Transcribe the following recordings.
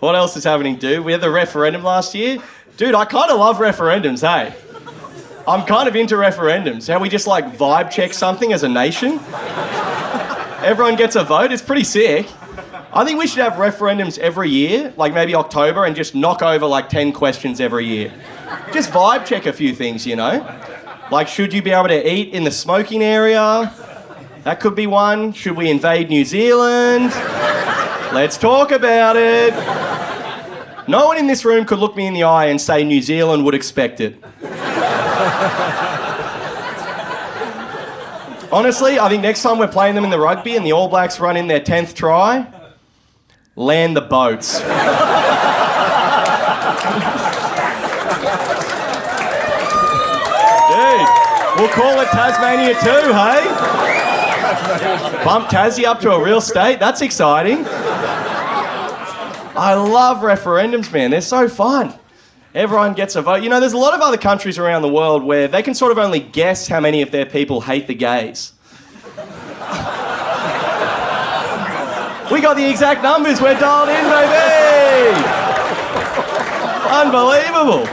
What else is happening, dude? We had the referendum last year. Dude, I kind of love referendums, hey? I'm kind of into referendums. How we just like vibe check something as a nation. Everyone gets a vote. It's pretty sick. I think we should have referendums every year, like maybe October, and just knock over like 10 questions every year. Just vibe check a few things, you know? Like, should you be able to eat in the smoking area? That could be one. Should we invade New Zealand? Let's talk about it. No one in this room could look me in the eye and say New Zealand would expect it. Honestly, I think next time we're playing them in the rugby and the All Blacks run in their 10th try, land the boats. Dude, we'll call it Tasmania too, hey? Bump Tassie up to a real state, that's exciting. I love referendums, man. They're so fun. Everyone gets a vote. You know, there's a lot of other countries around the world where they can sort of only guess how many of their people hate the gays. We got the exact numbers. We're dialed in, baby! Unbelievable.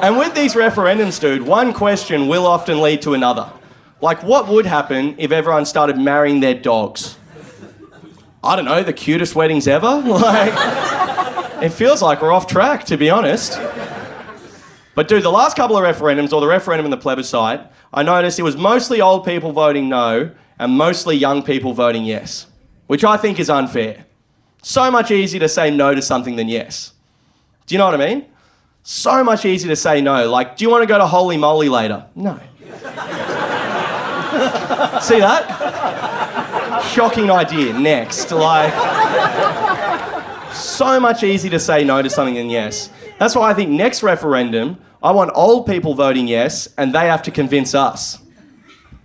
And with these referendums, dude, one question will often lead to another. Like, what would happen if everyone started marrying their dogs? I don't know, the cutest weddings ever? Like, it feels like we're off track, to be honest. But dude, the last couple of referendums, or the referendum and the plebiscite, I noticed it was mostly old people voting no and mostly young people voting yes, which I think is unfair. So much easier to say no to something than yes. Do you know what I mean? So much easier to say no. Like, do you want to go to Holy Moly later? No. See that? Shocking idea. Next. Like, so much easier to say no to something than yes. That's why I think next referendum, I want old people voting yes, and they have to convince us.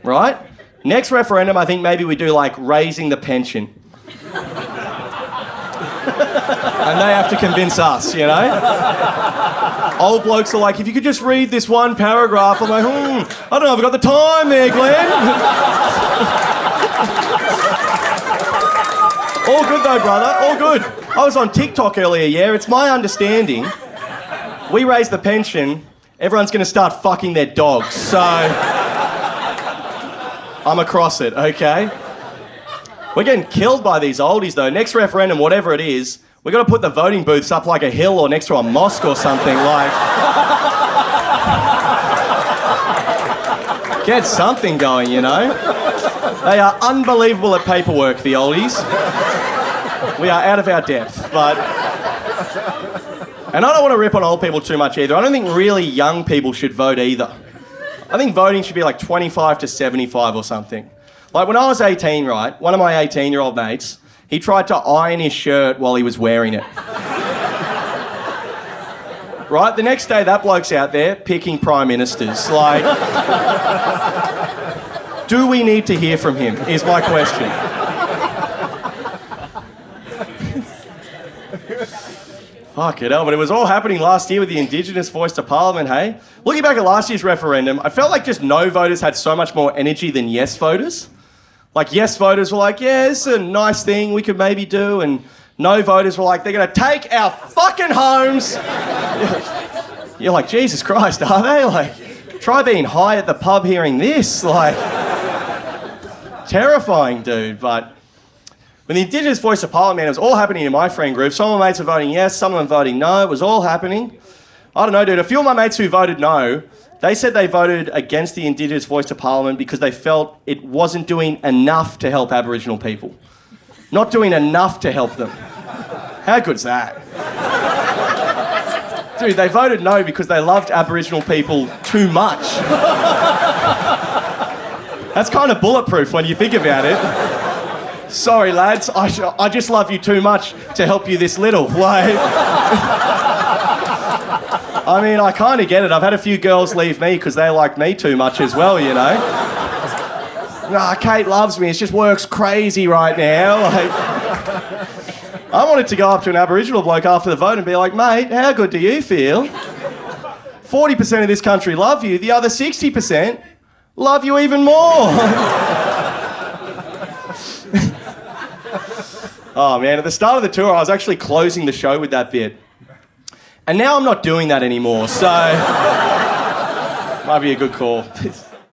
Right? Next referendum, I think maybe we do like raising the pension. And they have to convince us, you know? Old blokes are like, if you could just read this one paragraph, I'm like, I don't know if I've got the time there, Glenn. All good though, brother, all good. I was on TikTok earlier, yeah? It's my understanding, we raise the pension, everyone's going to start fucking their dogs, so I'm across it, okay? We're getting killed by these oldies though. Next referendum, whatever it is, we got to put the voting booths up like a hill or next to a mosque or something, like... Get something going, you know? They are unbelievable at paperwork, the oldies. We are out of our depth, but... And I don't want to rip on old people too much either. I don't think really young people should vote either. I think voting should be like 25 to 75 or something. Like when I was 18, right, one of my 18-year-old mates, he tried to iron his shirt while he was wearing it. Right, the next day that bloke's out there picking prime ministers. Like, do we need to hear from him, is my question. Fuck it hell, but it was all happening last year with the Indigenous voice to Parliament, hey? Looking back at last year's referendum, I felt like just no voters had so much more energy than yes voters. Like, yes voters were like, yeah, it's a nice thing we could maybe do, and no voters were like, they're going to take our fucking homes. You're like, Jesus Christ, are they? Like, try being high at the pub hearing this. Like, terrifying, dude, but... When the Indigenous voice of Parliament, it was all happening in my friend group. Some of my mates were voting yes, some of them voting no. It was all happening. I don't know, dude. A few of my mates who voted no, they said they voted against the Indigenous voice to Parliament because they felt it wasn't doing enough to help Aboriginal people. Not doing enough to help them. How good's that? Dude, they voted no because they loved Aboriginal people too much. That's kind of bulletproof when you think about it. Sorry, lads, I just love you too much to help you this little. Like, I mean, I kind of get it. I've had a few girls leave me because they like me too much as well, you know. Nah, Kate loves me. It just works crazy right now. Like, I wanted to go up to an Aboriginal bloke after the vote and be like, mate, how good do you feel? 40% of this country love you. The other 60% love you even more. Oh man, at the start of the tour, I was actually closing the show with that bit. And now I'm not doing that anymore, so might be a good call.